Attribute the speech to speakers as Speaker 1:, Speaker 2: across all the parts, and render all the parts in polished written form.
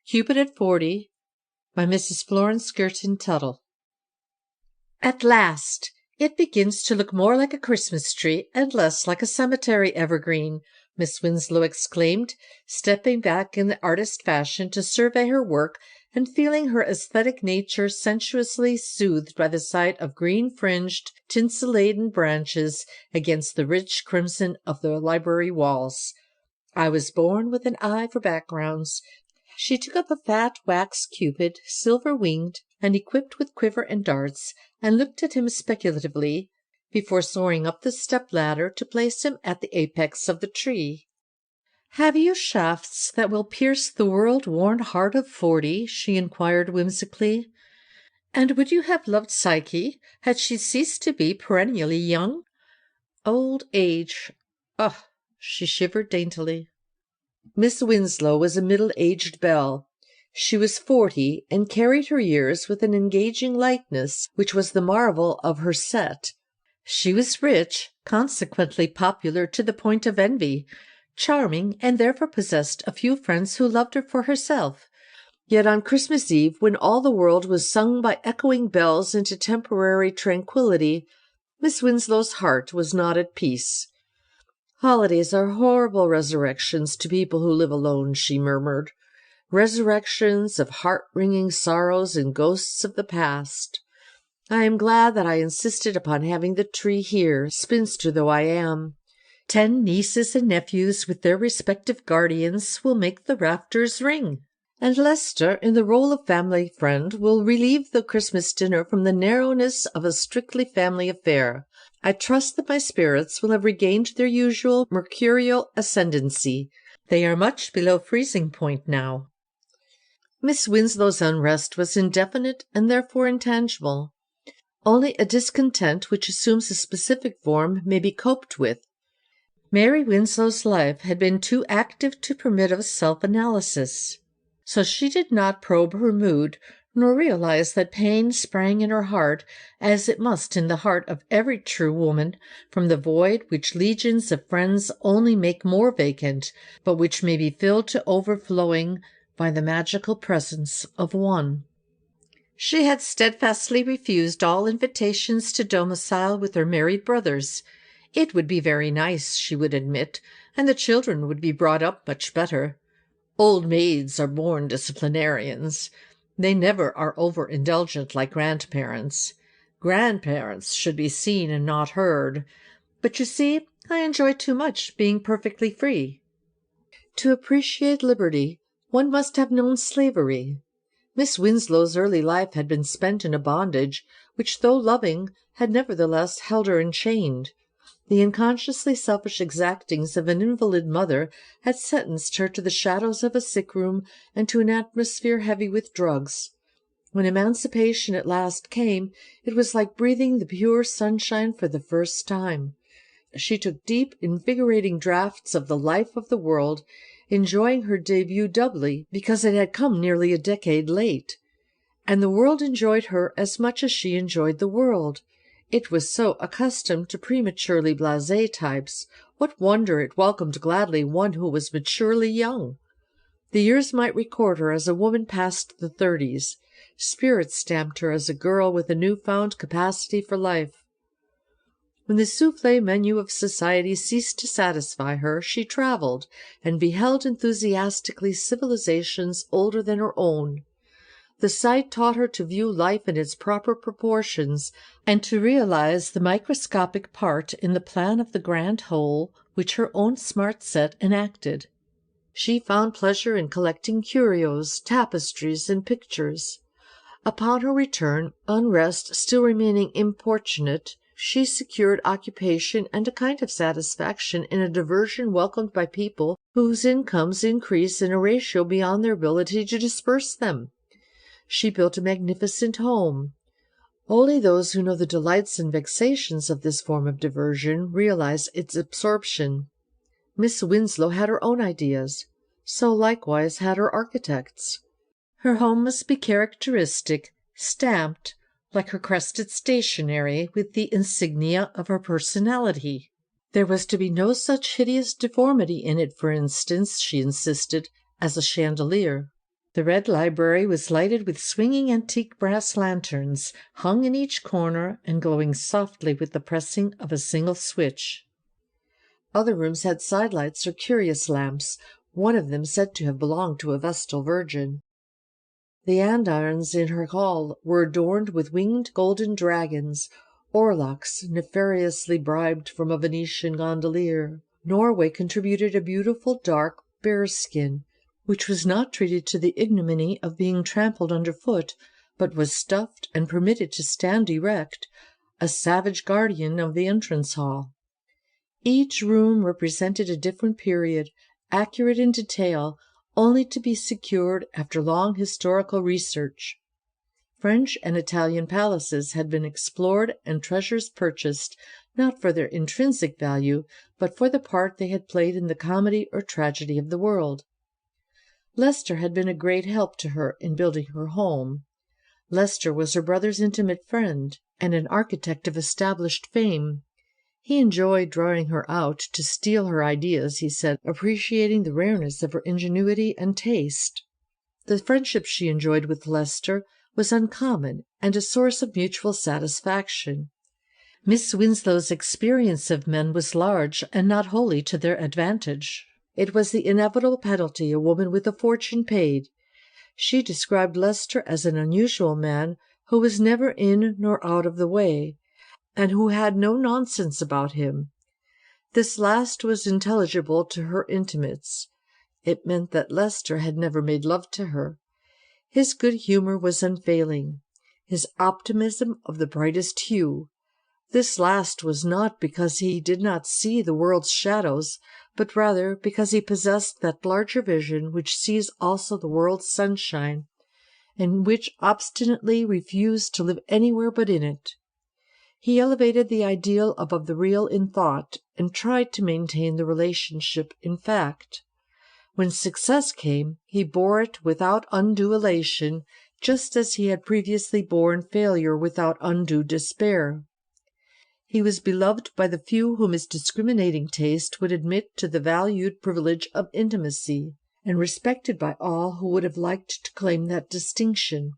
Speaker 1: Cupid at 40 by Mrs. Florence Tuttle. At last! It begins to look more like a Christmas tree and less like a cemetery evergreen, Miss Winslow exclaimed, stepping back in the artist fashion to survey her work and feeling her aesthetic nature sensuously soothed by the sight of green-fringed, tinsel-laden branches against the rich crimson of the library walls. I was born with an eye for backgrounds. She took up a fat wax Cupid, silver-winged, and equipped with quiver and darts, and looked at him speculatively before soaring up the step-ladder to place him at the apex of the tree. "Have you shafts that will pierce the world-worn heart of 40?" she inquired whimsically. "And would you have loved Psyche had she ceased to be perennially young? Old age, ugh!" She shivered daintily. Miss Winslow was a middle-aged belle. She was 40, and carried her years with an engaging lightness which was the marvel of her set. She was rich, consequently popular to the point of envy, charming, and therefore possessed a few friends who loved her for herself. Yet on Christmas Eve, when all the world was sung by echoing bells into temporary tranquillity, Miss Winslow's heart was not at peace. "Holidays are horrible resurrections to people who live alone," she murmured. "Resurrections of heart-wringing sorrows and ghosts of the past. I am glad that I insisted upon having the tree here, spinster though I am. 10 nieces and nephews with their respective guardians will make the rafters ring. And Lester, in the role of family friend, will relieve the Christmas dinner from the narrowness of a strictly family affair. I trust that my spirits will have regained their usual mercurial ascendancy. They are much below freezing point now." Miss Winslow's unrest was indefinite and therefore intangible. Only a discontent which assumes a specific form may be coped with. Mary Winslow's life had been too active to permit of self-analysis, so she did not probe her mood, nor realize that pain sprang in her heart, as it must in the heart of every true woman, from the void which legions of friends only make more vacant, but which may be filled to overflowing by the magical presence of one. She had steadfastly refused all invitations to domicile with her married brothers. It would be very nice, she would admit, and the children would be brought up much better. Old maids are born disciplinarians. They never are over-indulgent like grandparents. Grandparents should be seen and not heard. But you see, I enjoy too much being perfectly free. To appreciate liberty, one must have known slavery. Miss Winslow's early life had been spent in a bondage which, though loving, had nevertheless held her enchained. The unconsciously selfish exactings of an invalid mother had sentenced her to the shadows of a sick-room and to an atmosphere heavy with drugs. When emancipation at last came, it was like breathing the pure sunshine for the first time. She took deep, invigorating draughts of the life of the world, enjoying her debut doubly because it had come nearly a decade late. And the world enjoyed her as much as she enjoyed the world. It was so accustomed to prematurely blasé types, what wonder it welcomed gladly one who was maturely young? The years might record her as a woman past the 30s. Spirit stamped her as a girl with a new-found capacity for life. When the soufflé menu of society ceased to satisfy her, she travelled, and beheld enthusiastically civilizations older than her own. The sight taught her to view life in its proper proportions, and to realize the microscopic part in the plan of the grand whole which her own smart set enacted. She found pleasure in collecting curios, tapestries, and pictures. Upon her return, unrest still remaining importunate, she secured occupation and a kind of satisfaction in a diversion welcomed by people whose incomes increase in a ratio beyond their ability to disperse them. She built a magnificent home. Only those who know the delights and vexations of this form of diversion realize its absorption. Miss Winslow had her own ideas. So likewise had her architects. Her home must be characteristic, stamped, like her crested stationery, with the insignia of her personality. There was to be no such hideous deformity in it, for instance, she insisted, as a chandelier. The red library was lighted with swinging antique brass lanterns, hung in each corner and glowing softly with the pressing of a single switch. Other rooms had sidelights or curious lamps, one of them said to have belonged to a Vestal Virgin. The andirons in her hall were adorned with winged golden dragons, orlocks nefariously bribed from a Venetian gondolier. Norway contributed a beautiful dark bearskin, which was not treated to the ignominy of being trampled underfoot, but was stuffed and permitted to stand erect, a savage guardian of the entrance hall. Each room represented a different period, accurate in detail, only to be secured after long historical research. French and Italian palaces had been explored and treasures purchased, not for their intrinsic value, but for the part they had played in the comedy or tragedy of the world. Leicester had been a great help to her in building her home. Leicester was her brother's intimate friend, and an architect of established fame. He enjoyed drawing her out to steal her ideas, he said, appreciating the rareness of her ingenuity and taste. The friendship she enjoyed with Leicester was uncommon and a source of mutual satisfaction. Miss Winslow's experience of men was large and not wholly to their advantage. It was the inevitable penalty a woman with a fortune paid. She described Leicester as an unusual man who was never in nor out of the way, and who had no nonsense about him. This last was intelligible to her intimates. It meant that Leicester had never made love to her. His good humour was unfailing, his optimism of the brightest hue. This last was not because he did not see the world's shadows, but rather because he possessed that larger vision which sees also the world's sunshine, and which obstinately refused to live anywhere but in it. He elevated the ideal above the real in thought, and tried to maintain the relationship in fact. When success came, he bore it without undue elation, just as he had previously borne failure without undue despair. He was beloved by the few whom his discriminating taste would admit to the valued privilege of intimacy, and respected by all who would have liked to claim that distinction.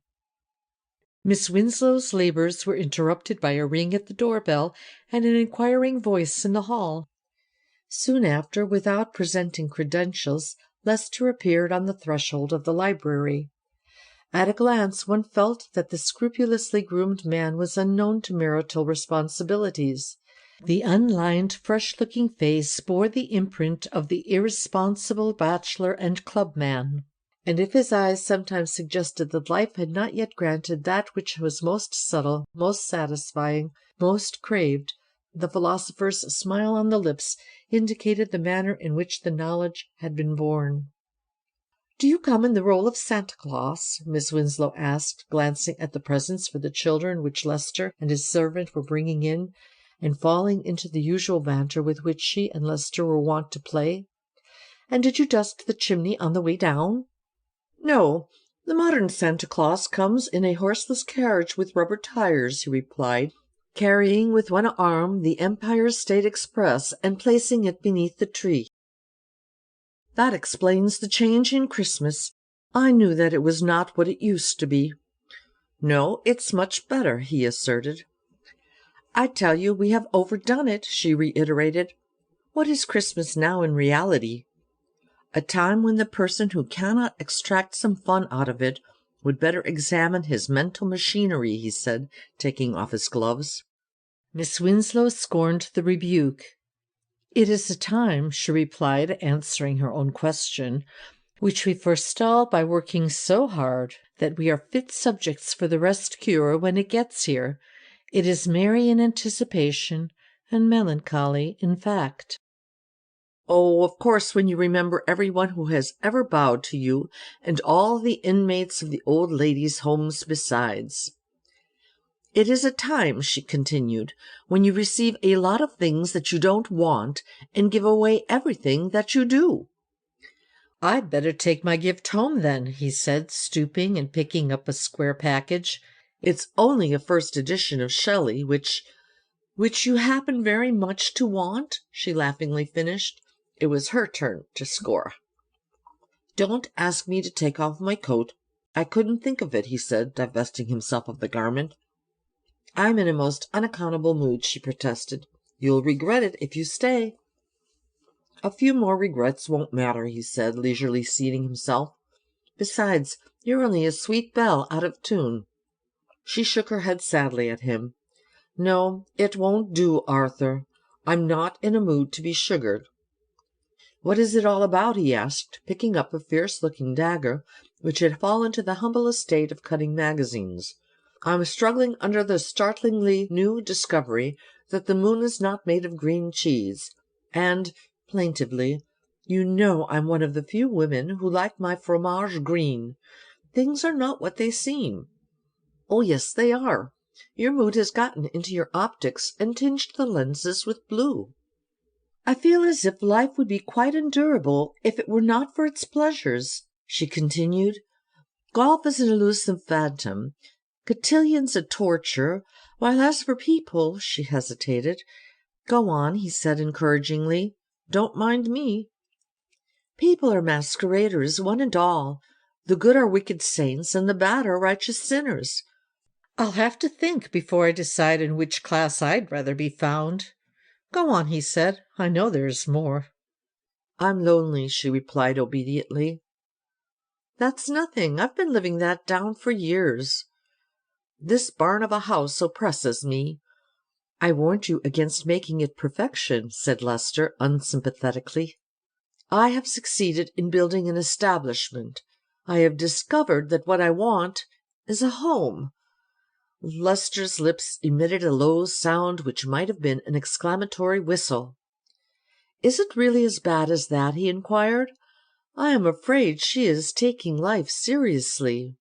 Speaker 1: Miss Winslow's labours were interrupted by a ring at the door-bell and an inquiring voice in the hall. Soon after, without presenting credentials, Leicester appeared on the threshold of the library. At a glance one felt that the scrupulously groomed man was unknown to marital responsibilities. The unlined, fresh-looking face bore the imprint of the irresponsible bachelor and clubman, and if his eyes sometimes suggested that life had not yet granted that which was most subtle, most satisfying, most craved, the philosopher's smile on the lips indicated the manner in which the knowledge had been born. "Do you come in the role of Santa Claus?" Miss Winslow asked, glancing at the presents for the children which Leicester and his servant were bringing in, and falling into the usual banter with which she and Leicester were wont to play. "And did you dust the chimney on the way down?" "No, the modern Santa Claus comes in a horseless carriage with rubber tires," he replied, carrying with one arm the Empire State Express and placing it beneath the tree. "That explains the change in Christmas. I knew that it was not what it used to be." "No, it's much better," he asserted. "I tell you we have overdone it," she reiterated. "What is Christmas now in reality?" "A time when the person who cannot extract some fun out of it would better examine his mental machinery," he said, taking off his gloves. Miss Winslow scorned the rebuke. "It is a time," she replied, answering her own question, "which we forestall by working so hard that we are fit subjects for the rest cure when it gets here. It is merry in anticipation and melancholy in fact." "Oh, of course, when you remember everyone who has ever bowed to you, and all the inmates of the old ladies' homes besides." "It is a time," she continued, "when you receive a lot of things that you don't want, and give away everything that you do." "I'd better take my gift home, then," he said, stooping and picking up a square package. "It's only a first edition of Shelley, which you happen very much to want," she laughingly finished. It was her turn to score.
Speaker 2: "Don't ask me to take off my coat. I couldn't think of it," he said, divesting himself of the garment. "I'm in a most unaccountable mood," she protested. "You'll regret it if you stay." "A few more regrets won't matter," he said, leisurely seating himself. "Besides, you're only a sweet belle out of tune." She shook her head sadly at him. "No, it won't do, Arthur. I'm not in a mood to be sugared." "What is it all about?" he asked, picking up a fierce-looking dagger which had fallen to the humble estate of cutting magazines. "I'm struggling under the startlingly new discovery that the moon is not made of green cheese, and," plaintively, "you know I'm one of the few women who like my fromage green. Things are not what they seem." "Oh, yes, they are. Your mood has gotten into your optics and tinged the lenses with blue." "I feel as if life would be quite endurable if it were not for its pleasures," she continued. "Golf is an elusive phantom, cotillions a torture, while as for people—" she hesitated. "Go on," he said encouragingly. "Don't mind me." "People are masqueraders, one and all. The good are wicked saints, and the bad are righteous sinners. I'll have to think before I decide in which class I'd rather be found." "Go on," he said. "I know there is more." "I'm lonely," she replied obediently. "That's nothing. I've been living that down for years. This barn of a house oppresses me." "I warned you against making it perfection," said Lester unsympathetically. "I have succeeded in building an establishment. I have discovered that what I want is a home." Lester's lips emitted a low sound which might have been an exclamatory whistle. "Is it really as bad as that?" he inquired. "I am afraid she is taking life seriously."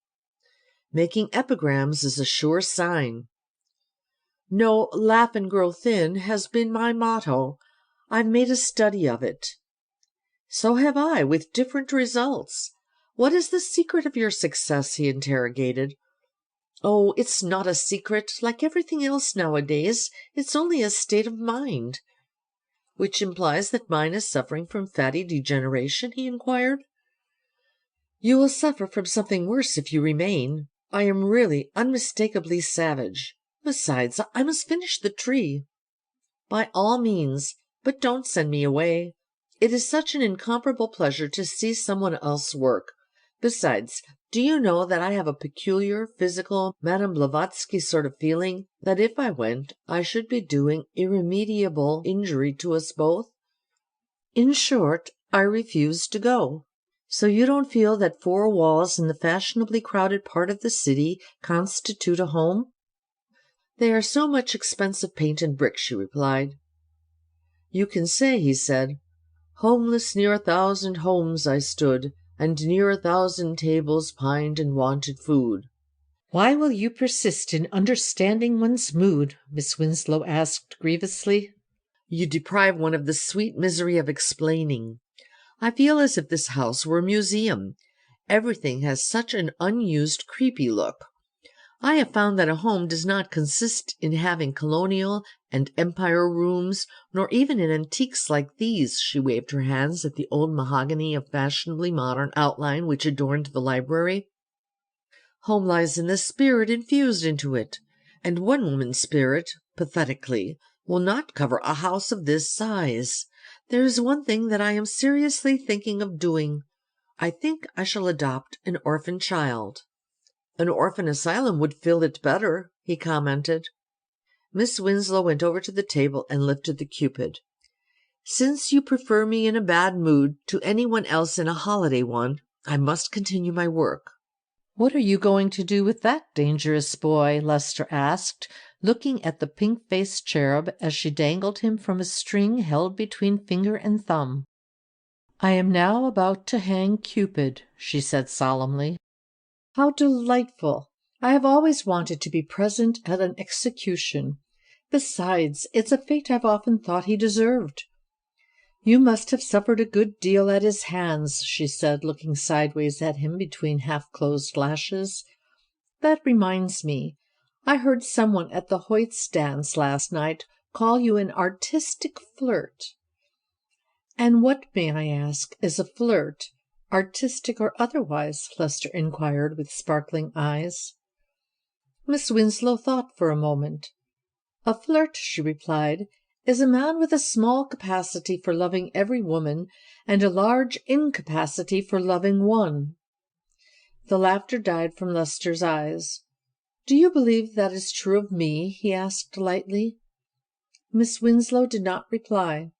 Speaker 2: "Making epigrams is a sure sign." "No, laugh and grow thin has been my motto. I've made a study of it." "So have I, with different results. What is the secret of your success?" he interrogated. "Oh, it's not a secret. Like everything else nowadays, it's only a state of mind." "Which implies that mine is suffering from fatty degeneration?" he inquired. "You will suffer from something worse if you remain. I am really unmistakably savage. Besides, I must finish the tree." "By all means, but don't send me away. It is such an incomparable pleasure to see someone else work. Besides, do you know that I have a peculiar, physical, Madame Blavatsky sort of feeling that if I went I should be doing irremediable injury to us both? In short, I refuse to go." "So you don't feel that 4 walls in the fashionably crowded part of the city constitute a home?" "They are so much expensive paint and brick," she replied. "You can say," he said, "'Homeless near 1,000 homes I stood, and near 1,000 tables pined and wanted food.'" "Why will you persist in understanding one's mood?" Miss Winslow asked grievously. "You deprive one of the sweet misery of explaining. I feel as if this house were a museum. Everything has such an unused, creepy look. I have found that a home does not consist in having colonial and empire rooms, nor even in antiques like these." She waved her hands at the old mahogany of fashionably modern outline which adorned the library. "Home lies in the spirit infused into it, and one woman's spirit, pathetically, will not cover a house of this size. There is one thing that I am seriously thinking of doing. I think I shall adopt an orphan child." "An orphan asylum would fill it better," he commented. Miss Winslow went over to the table and lifted the Cupid. "Since you prefer me in a bad mood to anyone else in a holiday one, I must continue my work." "What are you going to do with that dangerous boy?" Lester asked, looking at the pink-faced cherub as she dangled him from a string held between finger and thumb. "I am now about to hang Cupid," she said solemnly. "How delightful! I have always wanted to be present at an execution. Besides, it's a fate I've often thought he deserved." "You must have suffered a good deal at his hands," she said, looking sideways at him between half-closed lashes. "That reminds me, I heard someone at the Hoyts' dance last night call you an artistic flirt." "And what, may I ask, is a flirt?
Speaker 1: artistic or otherwise?" Lester inquired with sparkling eyes. Miss Winslow thought for a moment. "A flirt," she replied, "is a man with a small capacity for loving every woman and a large incapacity for loving one." The laughter died from Lester's eyes. "Do you believe that is true of me?" he asked lightly. Miss Winslow did not reply.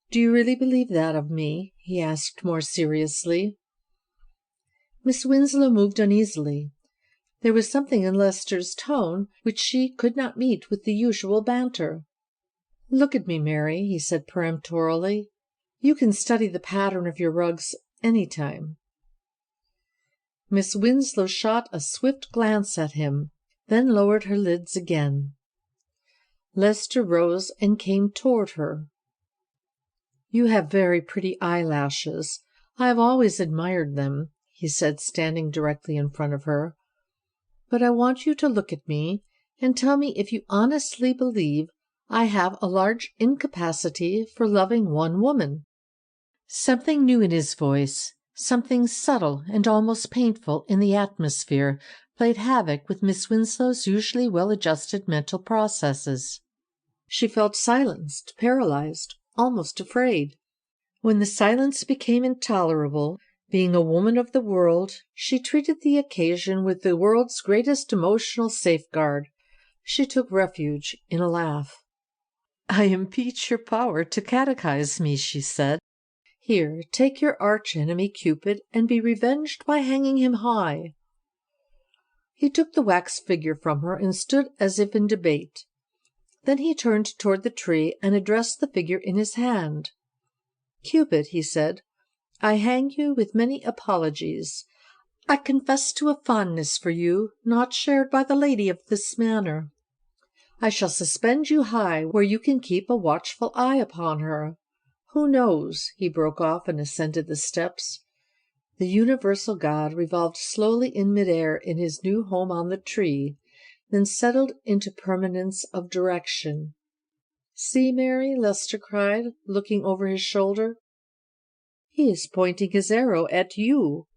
Speaker 1: "Do you really believe that of me?" he asked more seriously. Miss Winslow moved uneasily. There was something in Lester's tone which she could not meet with the usual banter. "Look at me, Mary," he said peremptorily. "You can study the pattern of your rugs any time." Miss Winslow shot a swift glance at him, then lowered her lids again. Lester rose and came toward her. "You have very pretty eyelashes. I have always admired them," he said, standing directly in front of her. "But I want you to look at me and tell me if you honestly believe I have a large incapacity for loving one woman." Something new in his voice, something subtle and almost painful in the atmosphere, played havoc with Miss Winslow's usually well-adjusted mental processes. She felt silenced, paralyzed, almost afraid. When the silence became intolerable, being a woman of the world, she treated the occasion with the world's greatest emotional safeguard. She took refuge in a laugh. "I impeach your power to catechize me," she said. "Here, take your arch-enemy Cupid and be revenged by hanging him high." He took the wax figure from her and stood as if in debate. Then he turned toward the tree and addressed the figure in his hand. "Cupid," he said, "I hang you with many apologies. I confess to a fondness for you not shared by the lady of this manor. I shall suspend you high where you can keep a watchful eye upon her. Who knows?" He broke off and ascended the steps. The universal god revolved slowly in midair in his new home on the tree, then settled into permanence of direction. "See, Mary," Lester cried, looking over his shoulder. "He is pointing his arrow at you.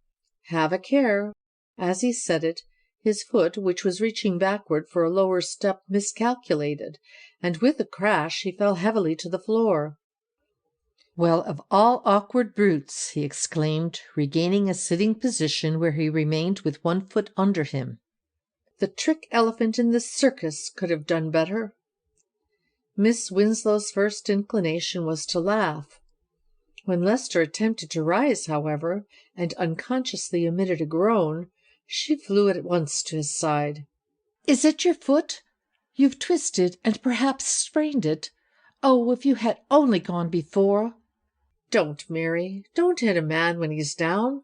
Speaker 1: Have a care." As he said it, his foot, which was reaching backward for a lower step, miscalculated, and with a crash he fell heavily to the floor. "Well, of all awkward brutes!" he exclaimed, regaining a sitting position where he remained with one foot under him. "The trick elephant in the circus could have done better." Miss Winslow's first inclination was to laugh. When Lester attempted to rise, however, and unconsciously emitted a groan, she flew at once to his side. "Is it your foot? You've twisted and perhaps sprained it. Oh, if you had only gone before!" "Don't, Mary. Don't hit a man when he's down.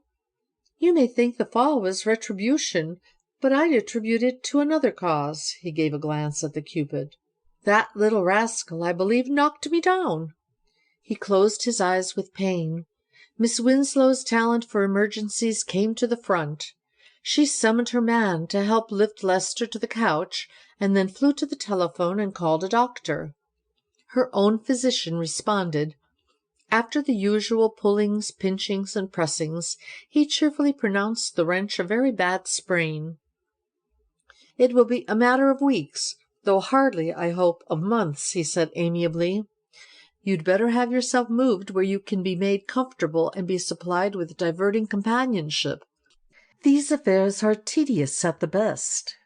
Speaker 1: You may think the fall was retribution, but I'd attribute it to another cause." He gave a glance at the Cupid. "That little rascal, I believe, knocked me down." He closed his eyes with pain. Miss Winslow's talent for emergencies came to the front. She summoned her man to help lift Lester to the couch, and then flew to the telephone and called a doctor. Her own physician responded. After the usual pullings, pinchings, and pressings, he cheerfully pronounced the wrench a very bad sprain. "It will be a matter of weeks, though hardly, I hope, of months," he said amiably. "You'd better have yourself moved where you can be made comfortable and be supplied with diverting companionship. These affairs are tedious at the best."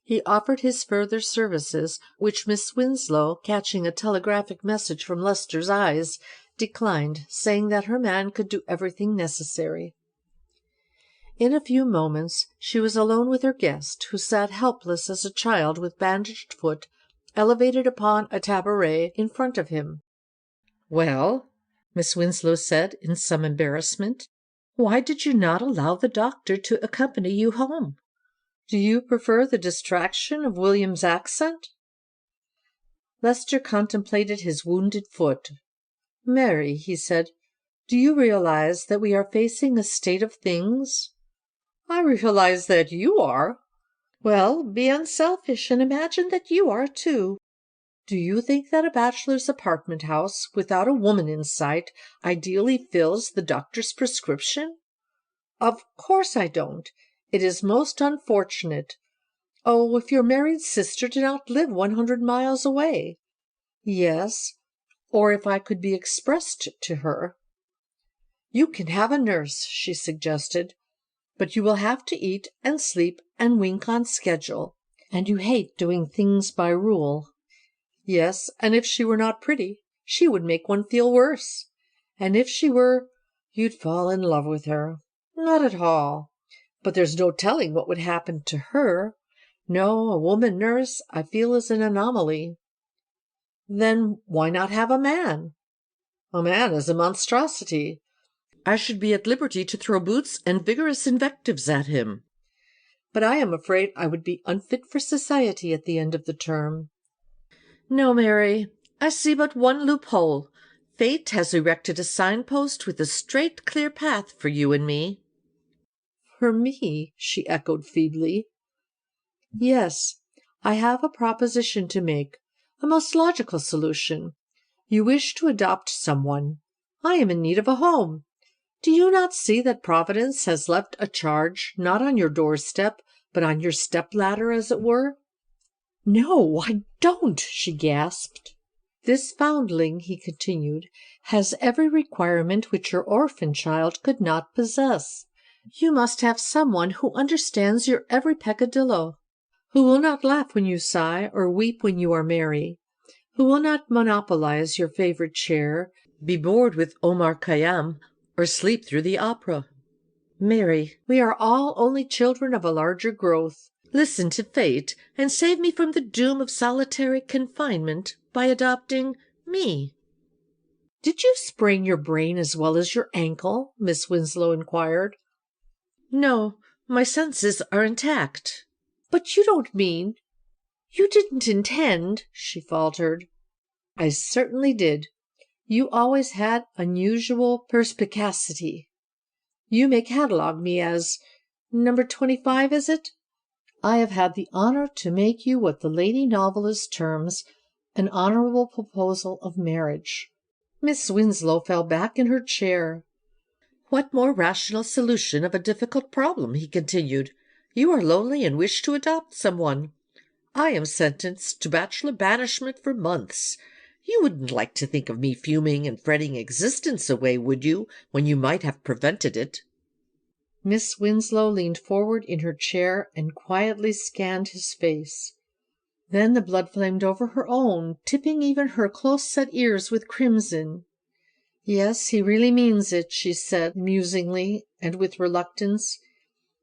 Speaker 1: He offered his further services, which Miss Winslow, catching a telegraphic message from Lester's eyes, declined, saying that her man could do everything necessary. In a few moments she was alone with her guest, who sat helpless as a child with bandaged foot, elevated upon a tabouret in front of him. "Well," Miss Winslow said in some embarrassment, "why did you not allow the doctor to accompany you home? Do you prefer the distraction of William's accent?" Lester contemplated his wounded foot. "Mary," he said, "do you realize that we are facing a state of things?" "I realize that you are." "Well, be unselfish and imagine that you are too. Do you think that a bachelor's apartment house without a woman in sight ideally fills the doctor's prescription? Of course I don't. It is most unfortunate. Oh, if your married sister did not live 100 miles away. Yes, or if I could be expressed to her. You can have a nurse, she suggested, but you will have to eat and sleep and wink on schedule, and you hate doing things by rule. Yes, and if she were not pretty, she would make one feel worse. And if she were, you'd fall in love with her. Not at all. But there's no telling what would happen to her. No, a woman nurse, I feel, is an anomaly. Then why not have a man? A man is a monstrosity. I should be at liberty to throw boots and vigorous invectives at him. But I am afraid I would be unfit for society at the end of the term. No, Mary, I see but one loophole. Fate has erected a signpost with a straight, clear path for you and me. For me, she echoed feebly. Yes, I have a proposition to make, a most logical solution. You wish to adopt someone. I am in need of a home. Do you not see that Providence has left a charge not on your doorstep, but on your step-ladder, as it were? No, I don't, she gasped. This foundling, he continued, has every requirement which your orphan child could not possess. You must have someone who understands your every peccadillo, who will not laugh when you sigh or weep when you are merry, who will not monopolize your favorite chair, be bored with Omar Khayyam, or sleep through the opera. Mary, we are all only children of a larger growth. Listen to fate, and save me from the doom of solitary confinement by adopting me. Did you sprain your brain as well as your ankle? Miss Winslow inquired. No, my senses are intact. But you don't mean— You didn't intend, she faltered. I certainly did. You always had unusual perspicacity. You may catalogue me as number 25, is it? I have had the honor to make you what the lady novelist terms an honorable proposal of marriage. Miss Winslow fell back in her chair. What more rational solution of a difficult problem, he continued. You are lonely and wish to adopt someone. I am sentenced to bachelor banishment for months. You wouldn't like to think of me fuming and fretting existence away, would you, when you might have prevented it? Miss Winslow leaned forward in her chair and quietly scanned his face. Then the blood flamed over her own, tipping even her close-set ears with crimson. Yes, he really means it, she said musingly and with reluctance.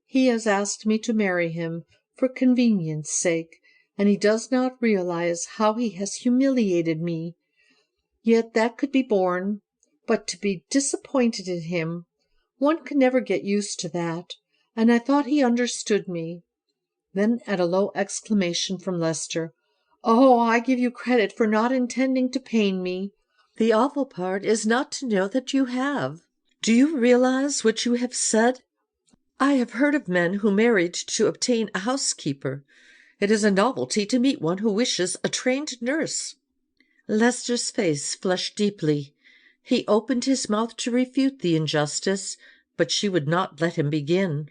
Speaker 1: He has asked me to marry him for convenience' sake, and he does not realize how he has humiliated me. Yet that could be borne, but to be disappointed in him, one can never get used to that, and I thought he understood me. Then, at a low exclamation from Lester, Oh, I give you credit for not intending to pain me. The awful part is not to know that you have. Do you realize what you have said? I have heard of men who married to obtain a housekeeper. It is a novelty to meet one who wishes a trained nurse. Lester's face flushed deeply. He opened his mouth to refute the injustice, but she would not let him begin.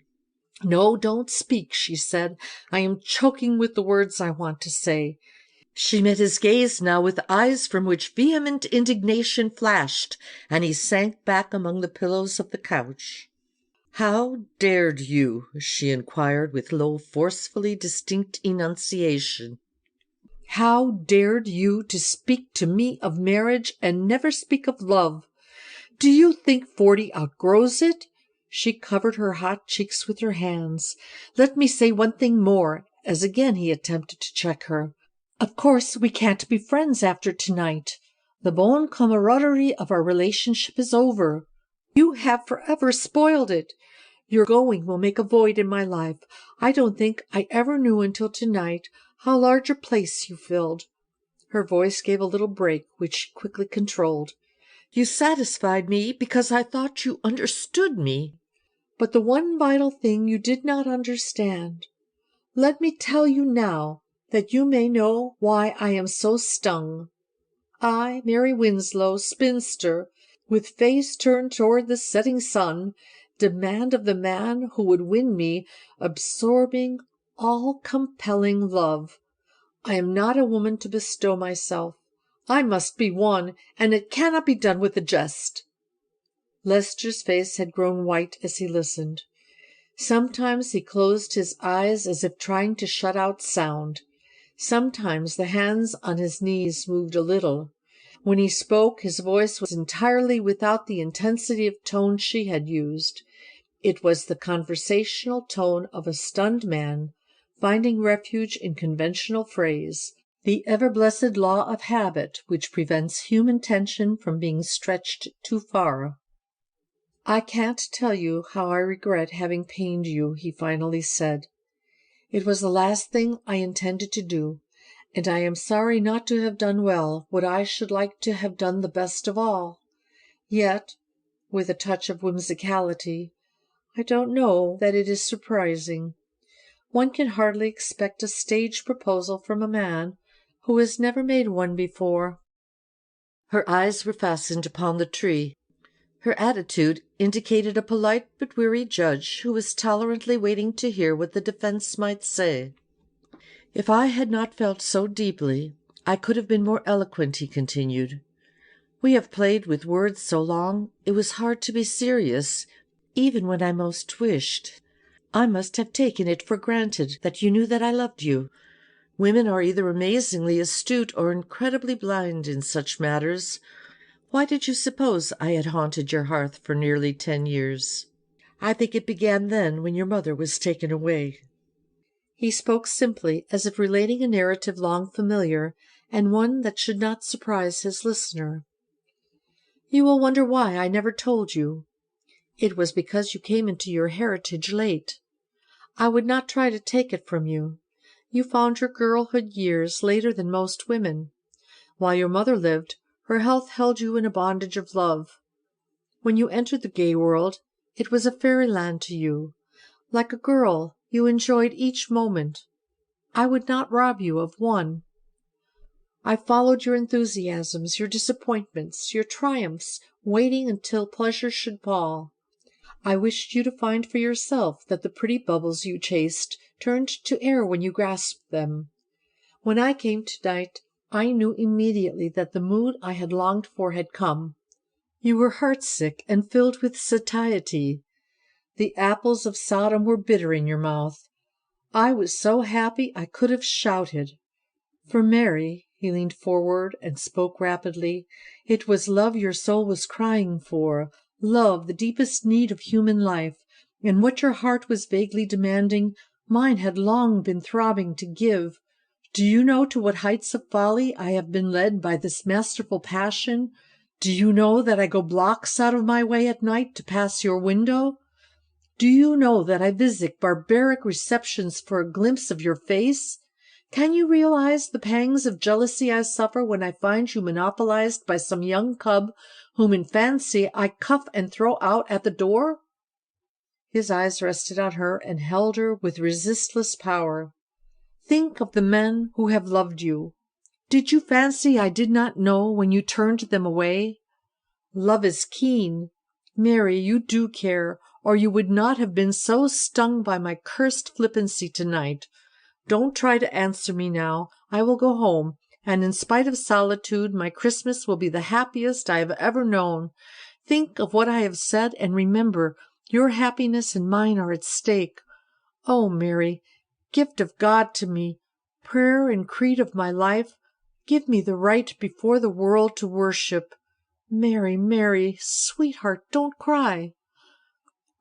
Speaker 1: No, don't speak, she said. I am choking with the words I want to say. She met his gaze now with eyes from which vehement indignation flashed, and he sank back among the pillows of the couch. How dared you? She inquired with low, forcefully distinct enunciation. How dared you to speak to me of marriage and never speak of love? Do you think 40 outgrows it? She covered her hot cheeks with her hands. Let me say one thing more, as again he attempted to check her. Of course, we can't be friends after tonight. The bon camaraderie of our relationship is over. You have forever spoiled it. Your going will make a void in my life. I don't think I ever knew until tonight how large a place you filled. Her voice gave a little break, which she quickly controlled. You satisfied me because I thought you understood me. But the one vital thing you did not understand. Let me tell you now that you may know why I am so stung. I, Mary Winslow, spinster, with face turned toward the setting sun, demand of the man who would win me absorbing, all-compelling love. I am not a woman to bestow myself. I must be won, and it cannot be done with a jest." Lester's face had grown white as he listened. Sometimes he closed his eyes as if trying to shut out sound. Sometimes the hands on his knees moved a little. When he spoke, his voice was entirely without the intensity of tone she had used. It was the conversational tone of a stunned man, finding refuge in conventional phrase, the ever-blessed law of habit which prevents human tension from being stretched too far. "I can't tell you how I regret having pained you," he finally said. "It was the last thing I intended to do, and I am sorry not to have done well what I should like to have done the best of all. Yet," with a touch of whimsicality, "I don't know that it is surprising. One can hardly expect a stage proposal from a man who has never made one before." Her eyes were fastened upon the tree. Her attitude indicated a polite but weary judge who was tolerantly waiting to hear what the defense might say. "If I had not felt so deeply, I could have been more eloquent," he continued. "We have played with words so long, it was hard to be serious, even when I most wished. I must have taken it for granted that you knew that I loved you. Women are either amazingly astute or incredibly blind in such matters. Why did you suppose I had haunted your hearth for nearly 10 years? I think it began then, when your mother was taken away." He spoke simply, as if relating a narrative long familiar, and one that should not surprise his listener. "You will wonder why I never told you. It was because you came into your heritage late. I would not try to take it from you. You found your girlhood years later than most women. While your mother lived, her health held you in a bondage of love. When you entered the gay world, it was a fairyland to you. Like a girl, you enjoyed each moment. I would not rob you of one. I followed your enthusiasms, your disappointments, your triumphs, waiting until pleasure should pall. I wished you to find for yourself that the pretty bubbles you chased turned to air when you grasped them. When I came tonight, I knew immediately that the mood I had longed for had come. You were heartsick and filled with satiety. The apples of Sodom were bitter in your mouth. I was so happy I could have shouted. For Mary," he leaned forward and spoke rapidly, "it was love your soul was crying for, love, the deepest need of human life, and what your heart was vaguely demanding, mine had long been throbbing to give. Do you know to what heights of folly I have been led by this masterful passion? Do you know that I go blocks out of my way at night to pass your window? Do you know that I visit barbaric receptions for a glimpse of your face? Can you realize the pangs of jealousy I suffer when I find you monopolized by some young cub whom in fancy I cuff and throw out at the door?" His eyes rested on her and held her with resistless power. "Think of the men who have loved you. Did you fancy I did not know when you turned them away? Love is keen. Mary, you do care, or you would not have been so stung by my cursed flippancy tonight. Don't try to answer me now. I will go home, and in spite of solitude, my Christmas will be the happiest I have ever known. Think of what I have said, and remember, your happiness and mine are at stake. Oh, Mary, gift of God to me, prayer and creed of my life, give me the right before the world to worship. Mary, Mary, sweetheart, don't cry."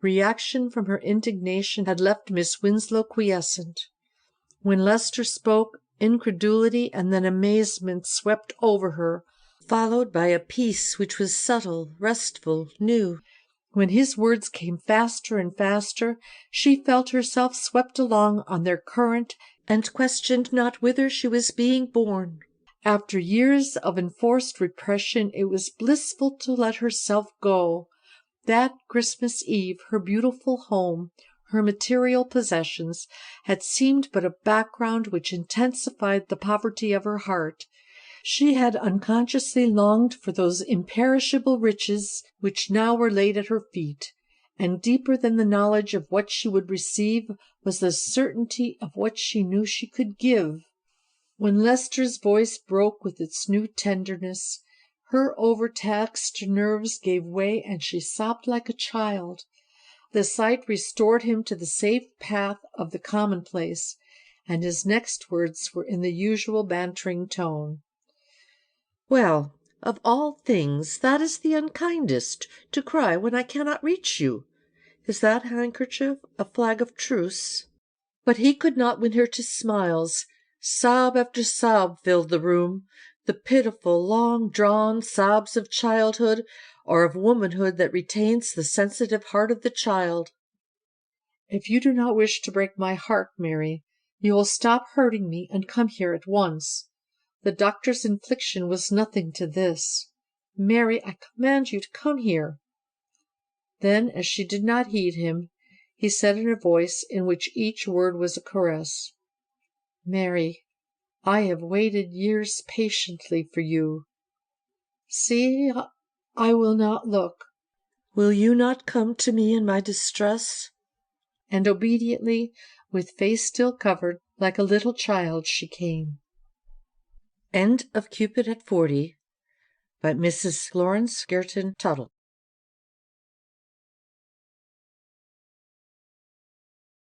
Speaker 1: Reaction from her indignation had left Miss Winslow quiescent. When Lester spoke, incredulity and then amazement swept over her, followed by a peace which was subtle, restful, new. When his words came faster and faster, she felt herself swept along on their current and questioned not whither she was being borne. After years of enforced repression, it was blissful to let herself go. That Christmas Eve, her beautiful home, Her material possessions had seemed but a background which intensified the poverty of her heart. She had unconsciously longed for those imperishable riches which now were laid at her feet, and deeper than the knowledge of what she would receive was the certainty of what she knew she could give. When Lester's voice broke with its new tenderness, her overtaxed nerves gave way and she sobbed like a child. The sight restored him to the safe path of the commonplace, and his next words were in the usual bantering tone.
Speaker 2: "Well, of all things, that is the unkindest, to cry when I cannot reach you. Is that handkerchief a flag of truce?" But he could not win her to smiles. Sob after sob filled the room, the pitiful, long-drawn sobs of childhood, or of womanhood that retains the sensitive heart of the child.
Speaker 1: "If you do not wish to break my heart, Mary, you will stop hurting me and come here at once. The doctor's infliction was nothing to this. Mary, I command you to come here." Then, as she did not heed him, he said in a voice in which each word was a caress, "Mary, I have waited years patiently for you. See, I will not look."
Speaker 2: Will you not come to me in my distress?
Speaker 1: And obediently, with face still covered, like a little child, she came.
Speaker 2: End of Cupid at 40 by Mrs. Florence Tuttle.